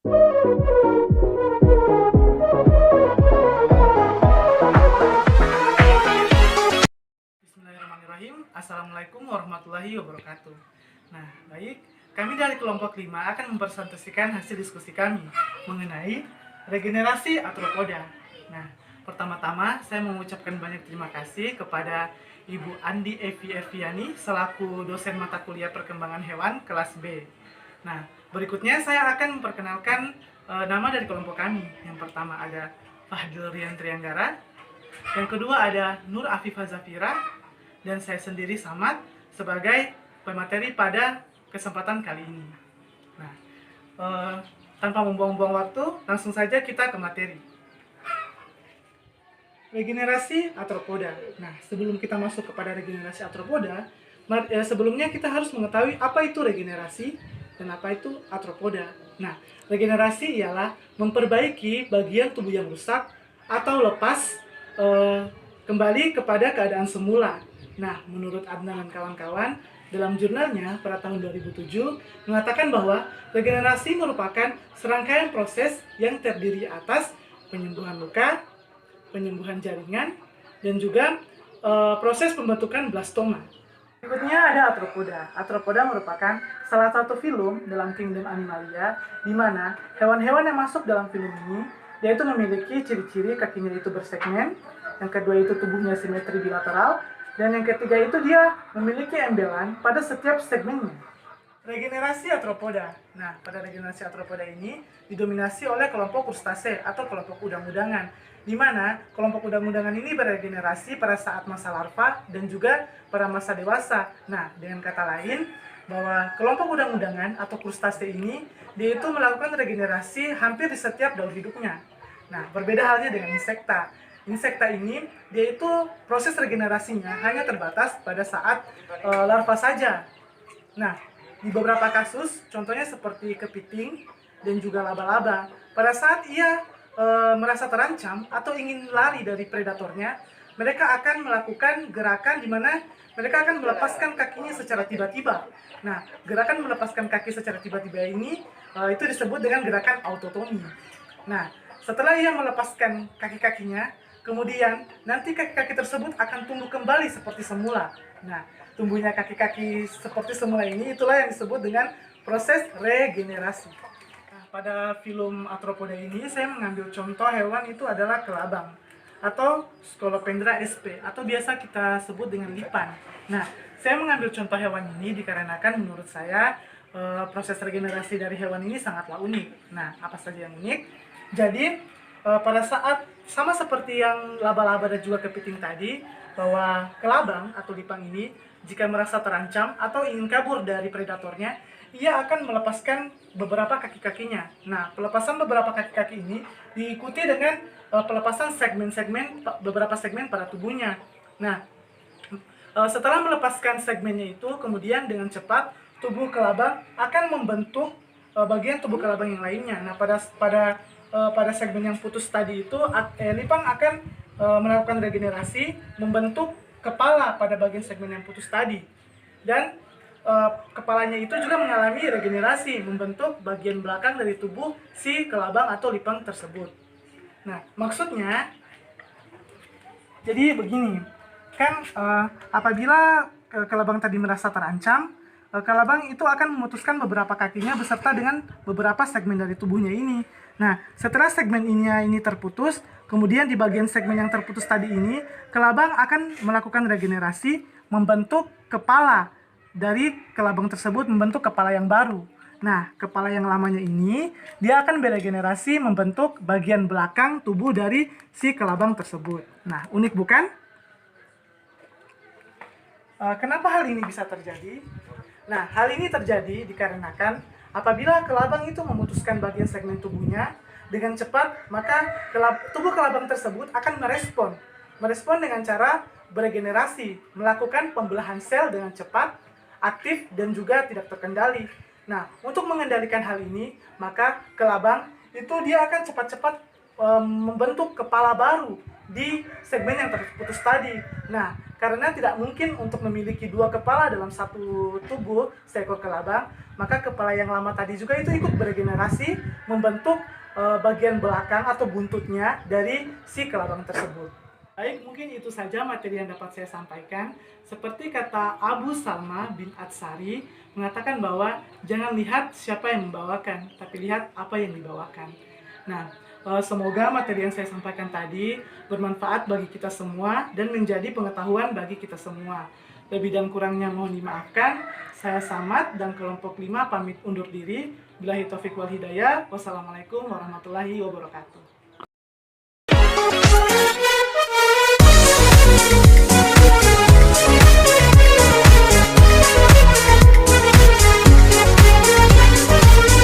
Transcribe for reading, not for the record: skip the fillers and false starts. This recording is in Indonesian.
Bismillahirrahmanirrahim. Assalamualaikum warahmatullahi wabarakatuh. Nah, baik, kami dari kelompok 5 akan mempresentasikan hasil diskusi kami mengenai regenerasi arthropoda. Nah, pertama-tama saya mengucapkan banyak terima kasih kepada Ibu Andi Evi Erviani selaku dosen mata kuliah perkembangan hewan kelas B. Nah, berikutnya saya akan memperkenalkan nama dari kelompok kami. Yang pertama ada Fahdil Rian Trianggara, yang kedua ada Nur Afifah Zafira, dan saya sendiri Samad sebagai pemateri pada kesempatan kali ini. Nah, tanpa membuang-buang waktu, langsung saja kita ke materi. Regenerasi arthropoda. Nah, sebelum kita masuk kepada regenerasi arthropoda, sebelumnya kita harus mengetahui apa itu regenerasi dan apa itu arthropoda. Nah, regenerasi ialah memperbaiki bagian tubuh yang rusak atau lepas kembali kepada keadaan semula. Nah, menurut Adnan dan kawan-kawan, dalam jurnalnya pada tahun 2007 mengatakan bahwa regenerasi merupakan serangkaian proses yang terdiri atas penyembuhan luka, penyembuhan jaringan, dan juga proses pembentukan blastoma. Berikutnya ada arthropoda. Arthropoda merupakan salah satu filum dalam kingdom Animalia, di mana hewan-hewan yang masuk dalam filum ini yaitu memiliki ciri-ciri kakinya itu bersegmen, yang kedua itu tubuhnya simetri bilateral, dan yang ketiga itu dia memiliki embelan pada setiap segmennya. Regenerasi arthropoda. Nah, pada regenerasi arthropoda ini didominasi oleh kelompok krustase atau kelompok udang-udangan, di mana kelompok udang-udangan ini beregenerasi pada saat masa larva dan juga pada masa dewasa. Nah, dengan kata lain, bahwa kelompok udang-udangan atau krustase ini dia itu melakukan regenerasi hampir di setiap daur hidupnya. Nah, berbeda halnya dengan insekta. Insekta ini dia itu proses regenerasinya hanya terbatas pada saat larva saja. Nah, di beberapa kasus, contohnya seperti kepiting dan juga laba-laba, pada saat ia merasa terancam atau ingin lari dari predatornya, mereka akan melakukan gerakan di mana mereka akan melepaskan kakinya secara tiba-tiba. Nah, gerakan melepaskan kaki secara tiba-tiba ini itu disebut dengan gerakan autotomi. Nah, setelah ia melepaskan kaki-kakinya, kemudian nanti kaki-kaki tersebut akan tumbuh kembali seperti semula. Nah, tumbuhnya kaki-kaki seperti semula ini itulah yang disebut dengan proses regenerasi. Nah, pada filum arthropoda ini saya mengambil contoh hewan itu adalah kelabang atau Scolopendra sp atau biasa kita sebut dengan lipan. Nah, saya mengambil contoh hewan ini dikarenakan menurut saya proses regenerasi dari hewan ini sangatlah unik. Nah, apa saja yang unik? Jadi pada saat sama seperti yang laba-laba dan juga kepiting tadi, bahwa kelabang atau lipang ini jika merasa terancam atau ingin kabur dari predatornya, ia akan melepaskan beberapa kaki-kakinya. Nah, pelepasan beberapa kaki-kaki ini diikuti dengan pelepasan segmen-segmen beberapa segmen pada tubuhnya. Nah, setelah melepaskan segmennya itu, kemudian dengan cepat tubuh kelabang akan membentuk bagian tubuh kelabang yang lainnya. Nah, pada segmen yang putus tadi itu, lipang akan melakukan regenerasi, membentuk kepala pada bagian segmen yang putus tadi. Dan kepalanya itu juga mengalami regenerasi, membentuk bagian belakang dari tubuh si kelabang atau lipang tersebut. Nah, maksudnya, jadi begini, kan apabila kelabang tadi merasa terancam, kelabang itu akan memutuskan beberapa kakinya beserta dengan beberapa segmen dari tubuhnya ini. Nah, setelah segmen ini terputus, kemudian di bagian segmen yang terputus tadi ini, kelabang akan melakukan regenerasi, membentuk kepala dari kelabang tersebut, membentuk kepala yang baru. Nah, kepala yang lamanya ini, dia akan beregenerasi membentuk bagian belakang tubuh dari si kelabang tersebut. Nah, unik bukan? Kenapa hal ini bisa terjadi? Nah, hal ini terjadi dikarenakan apabila kelabang itu memutuskan bagian segmen tubuhnya dengan cepat, maka tubuh kelabang tersebut akan merespon dengan cara beregenerasi, melakukan pembelahan sel dengan cepat, aktif, dan juga tidak terkendali. Nah, untuk mengendalikan hal ini, maka kelabang itu dia akan cepat-cepat membentuk kepala baru di segmen yang terputus tadi. Nah, Karena tidak mungkin untuk memiliki dua kepala dalam satu tubuh seekor kelabang, maka kepala yang lama tadi juga itu ikut beregenerasi membentuk bagian belakang atau buntutnya dari si kelabang tersebut. Baik, mungkin itu saja materi yang dapat saya sampaikan. Seperti kata Abu Salma bin Atsari, mengatakan bahwa jangan lihat siapa yang membawakan, tapi lihat apa yang dibawakan. Nah, semoga materi yang saya sampaikan tadi bermanfaat bagi kita semua dan menjadi pengetahuan bagi kita semua. Lebih dan kurangnya mohon dimaafkan. Saya Samad dan kelompok 5 pamit undur diri. Billahi taufiq wal hidayah. Wassalamualaikum warahmatullahi wabarakatuh.